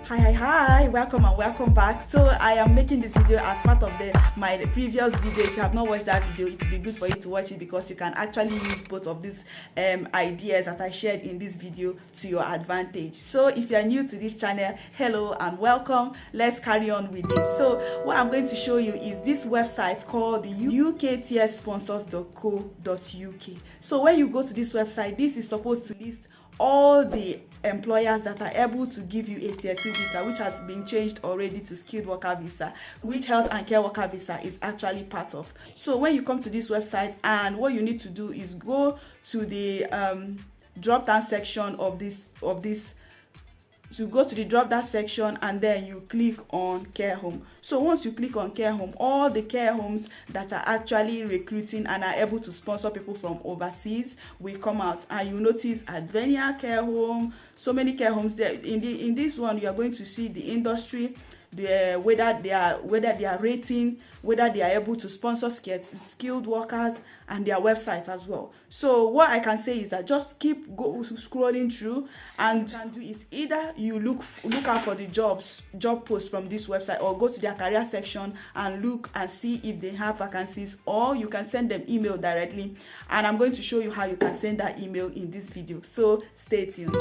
Hi, welcome and welcome back. So I am making this video as part of my previous video. If you have not watched that video, it will be good for you to watch it because you can actually use both of these ideas that I shared in this video to your advantage. So if you are new to this channel, hello and welcome. Let's carry on with this. So what I'm going to show you is this website called the UKTSsponsors.co.uk. So when you go to this website, this is supposed to list all the employers that are able to give you a tier 2 visa, which has been changed already to skilled worker visa, which health and care worker visa is actually part of. So when you come to this website, and what you need to do is go to the drop down section of this to go to the drop down section, and then you click on care home. So once you click on care home, all the care homes that are actually recruiting and are able to sponsor people from overseas will come out, and you notice Advenia care home, so many care homes there. In this one, you are going to see the industry, whether they are rating, whether they are able to sponsor skilled workers, and their website as well. So what I can say is that just keep scrolling through, and what you can do is either you look out for the job posts from this website, or go to their career section and look and see if they have vacancies, or you can send them email directly, and I'm going to show you how you can send that email in this video, so stay tuned.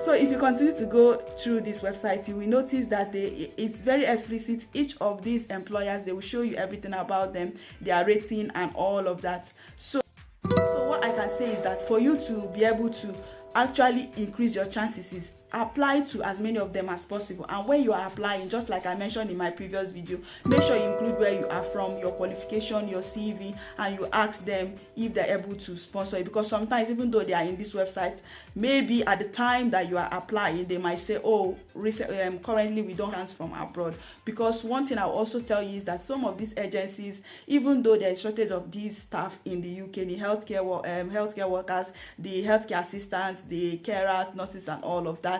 So if you continue to go through this website, you will notice that it's very explicit. Each of these employers, they will show you everything about them, their rating and all of that. So what I can say is that for you to be able to actually increase your chances is apply to as many of them as possible. And when you are applying, just like I mentioned in my previous video, make sure you include where you are from, your qualification, your CV, and you ask them if they're able to sponsor you. Because sometimes, even though they are in this website, maybe at the time that you are applying, they might say, oh, currently we don't hands from abroad. Because one thing I'll also tell you is that some of these agencies, even though there is shortage of these staff in the UK, the healthcare workers, the healthcare assistants, the carers, nurses, and all of that,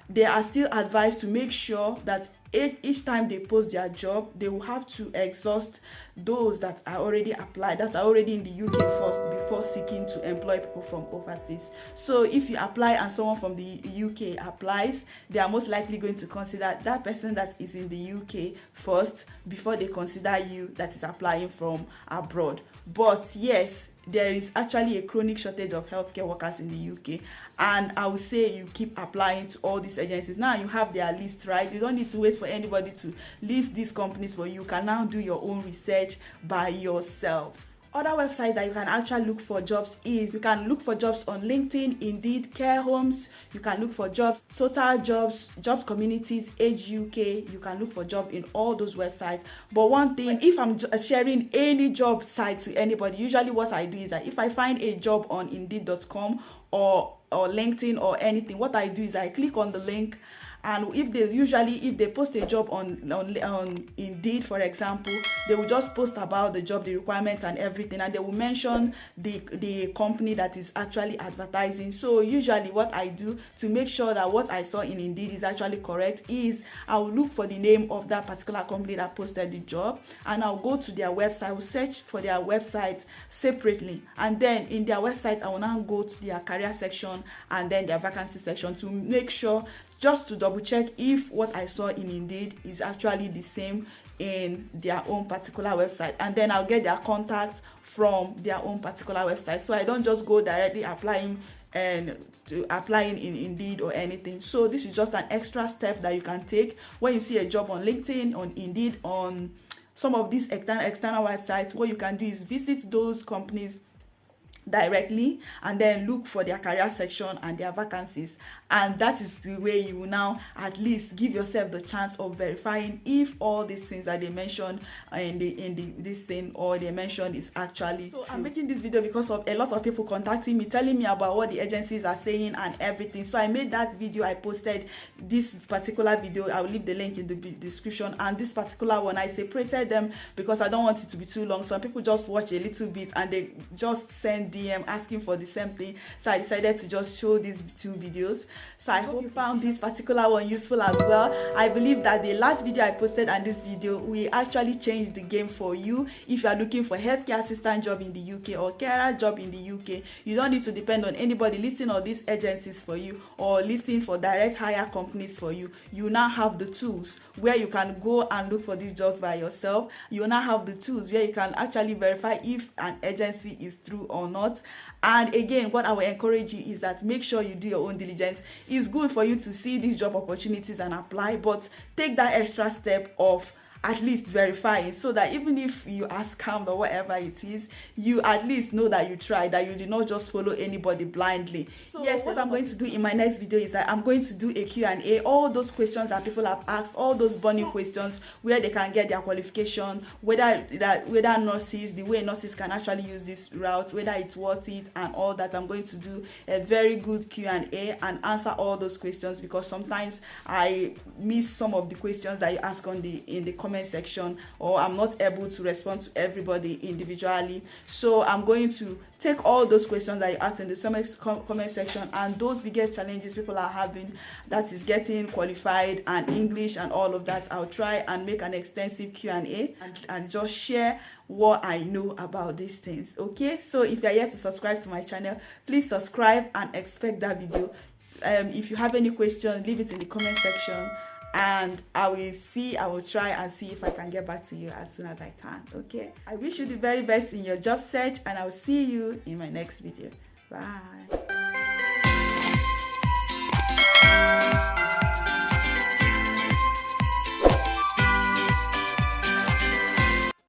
they are still advised to make sure that each time they post their job, they will have to exhaust those that are already applied, that are already in the UK first, before seeking to employ people from overseas. So if you apply and someone from the UK applies, they are most likely going to consider that person that is in the UK first before they consider you that is applying from abroad. But yes, there is actually a chronic shortage of healthcare workers in the UK, and I would say you keep applying to all these agencies. Now you have their list, right? You don't need to wait for anybody to list these companies for you. You can now do your own research by yourself. Other websites that you can actually look for jobs is, you can look for jobs on LinkedIn, Indeed, Care Homes. You can look for jobs, Total Jobs, Jobs Communities, Age UK. You can look for jobs in all those websites. But one thing, if I'm sharing any job site to anybody, usually what I do is that if I find a job on Indeed.com or LinkedIn or anything, what I do is I click on the link, and if they post a job on Indeed, for example, they will just post about the job, the requirements and everything, and they will mention the company that is actually advertising. So usually what I do to make sure that what I saw in Indeed is actually correct is I will look for the name of that particular company that posted the job, and I'll go to their website, I will search for their website separately, and then in their website I will now go to their career section and then their vacancy section to make sure, just to double check if what I saw in Indeed is actually the same in their own particular website, and then I'll get their contacts from their own particular website. So I don't just go directly applying in Indeed or anything. So this is just an extra step that you can take when you see a job on LinkedIn, on Indeed, on some of these external websites. What you can do is visit those companies directly and then look for their career section and their vacancies, and that is the way you will now at least give yourself the chance of verifying if all these things that they mentioned in this thing or they mentioned is actually true. I'm making this video because of a lot of people contacting me, telling me about what the agencies are saying and everything. So I made that video. I posted this particular video. I will leave the link in the description, and this particular one I separated them because I don't want it to be too long. Some people just watch a little bit and they just send DM asking for the same thing, so I decided to just show these two videos. So I hope you found this particular one useful as well. I believe that the last video I posted and this video, we actually changed the game for you. If you are looking for healthcare assistant job in the UK or carer job in the UK, you don't need to depend on anybody listing all these agencies for you or listing for direct hire companies for you. You now have the tools where you can go and look for these jobs by yourself. You now have the tools where you can actually verify if an agency is true or not. And again, what I will encourage you is that make sure you do your own diligence. It's good for you to see these job opportunities and apply, but take that extra step of at least verifying, so that even if you are scammed or whatever it is, you at least know that you tried, that you did not just follow anybody blindly. So yes, what I'm going to do in my next video is that I'm going to do a Q&A, all those questions that people have asked, all those burning questions where they can get their qualification, whether nurses, the way nurses can actually use this route, whether it's worth it and all that. I'm going to do a very good Q&A and answer all those questions, because sometimes I miss some of the questions that you ask in the comment section, or I'm not able to respond to everybody individually. So I'm going to take all those questions that you asked in the comment section and those biggest challenges people are having, that is getting qualified and English and all of that. I'll try and make an extensive Q&A and just share what I know about these things. Okay, so if you're yet to subscribe to my channel, please subscribe and expect that video. If you have any questions, leave it in the comment section, and I will try and see if I can get back to you as soon as I can. Okay, I wish you the very best in your job search, and I'll see you in my next video. Bye.